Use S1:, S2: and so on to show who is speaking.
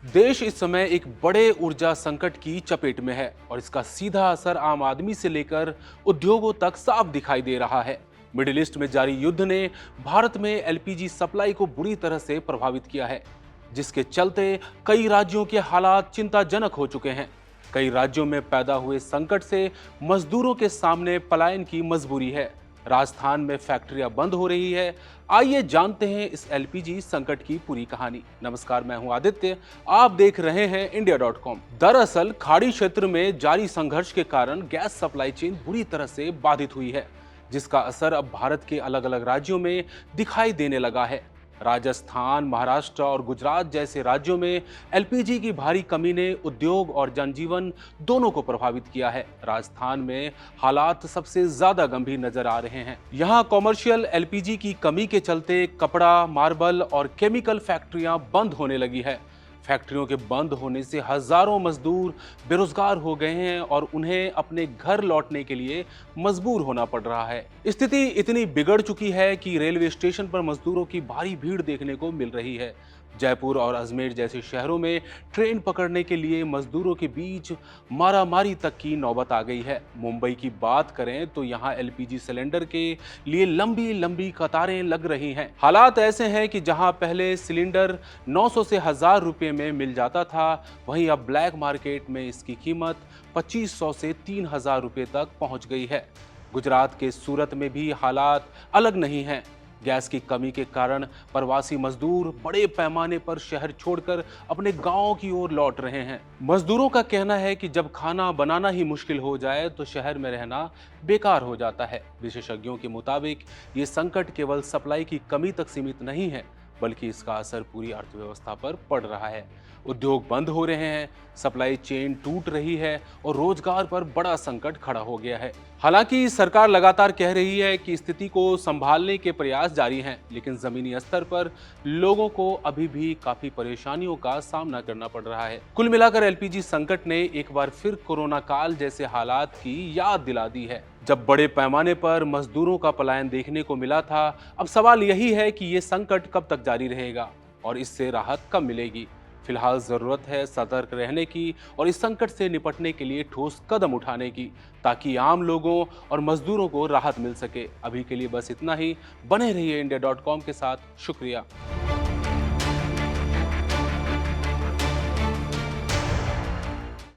S1: देश इस समय एक बड़े ऊर्जा संकट की चपेट में है और इसका सीधा असर आम आदमी से लेकर उद्योगों तक साफ दिखाई दे रहा है। मिडिल ईस्ट में जारी युद्ध ने भारत में एलपीजी सप्लाई को बुरी तरह से प्रभावित किया है, जिसके चलते कई राज्यों के हालात चिंताजनक हो चुके हैं। कई राज्यों में पैदा हुए संकट से मजदूरों के सामने पलायन की मजबूरी है। राजस्थान में फैक्ट्रियां बंद हो रही है। आइए जानते हैं इस एलपीजी संकट की पूरी कहानी। नमस्कार, मैं हूं आदित्य। आप देख रहे हैं इंडिया.com। दरअसल खाड़ी क्षेत्र में जारी संघर्ष के कारण गैस सप्लाई चेन बुरी तरह से बाधित हुई है, जिसका असर अब भारत के अलग अलग राज्यों में दिखाई देने लगा है। राजस्थान, महाराष्ट्र और गुजरात जैसे राज्यों में एलपीजी की भारी कमी ने उद्योग और जनजीवन दोनों को प्रभावित किया है। राजस्थान में हालात सबसे ज्यादा गंभीर नजर आ रहे हैं। यहां कॉमर्शियल एलपीजी की कमी के चलते कपड़ा, मार्बल और केमिकल फैक्ट्रियां बंद होने लगी है। फैक्ट्रियों के बंद होने से हजारों मजदूर बेरोजगार हो गए हैं और उन्हें अपने घर लौटने के लिए मजबूर होना पड़ रहा है। स्थिति इतनी बिगड़ चुकी है कि रेलवे स्टेशन पर मजदूरों की भारी भीड़ देखने को मिल रही है। जयपुर और अजमेर जैसे शहरों में ट्रेन पकड़ने के लिए मजदूरों के बीच मारामारी तक की नौबत आ गई है। मुंबई की बात करें तो यहाँ एलपीजी सिलेंडर के लिए लंबी लंबी कतारें लग रही हैं। हालात ऐसे हैं कि जहां पहले सिलेंडर 900 से 1000 रुपए में मिल जाता था, वहीं अब ब्लैक मार्केट में इसकी कीमत 2500 से 3000 रुपए तक पहुंच गई है। गुजरात के सूरत में भी हालात अलग नहीं हैं। गैस की कमी के कारण प्रवासी मजदूर बड़े पैमाने पर शहर छोड़कर अपने गांवों की ओर लौट रहे हैं। मजदूरों का कहना है कि जब खाना बनाना ही मुश्किल हो जाए तो शहर में रहना बेकार हो जाता है। विशेषज्ञों के मुताबिक ये संकट केवल सप्लाई की कमी तक सीमित नहीं है, बल्कि इसका असर पूरी अर्थव्यवस्था पर पड़ रहा है। उद्योग बंद हो रहे हैं, सप्लाई चेन टूट रही है और रोजगार पर बड़ा संकट खड़ा हो गया है। हालांकि सरकार लगातार कह रही है कि स्थिति को संभालने के प्रयास जारी हैं, लेकिन जमीनी स्तर पर लोगों को अभी भी काफी परेशानियों का सामना करना पड़ रहा है। कुल मिलाकर एलपीजी संकट ने एक बार फिर कोरोना काल जैसे हालात की याद दिला दी है, जब बड़े पैमाने पर मजदूरों का पलायन देखने को मिला था। अब सवाल यही है कि ये संकट कब तक जारी रहेगा और इससे राहत कब मिलेगी। फिलहाल जरूरत है सतर्क रहने की और इस संकट से निपटने के लिए ठोस कदम उठाने की, ताकि आम लोगों और मजदूरों को राहत मिल सके। अभी के लिए बस इतना ही। बने रहिए इंडिया.com के साथ। शुक्रिया।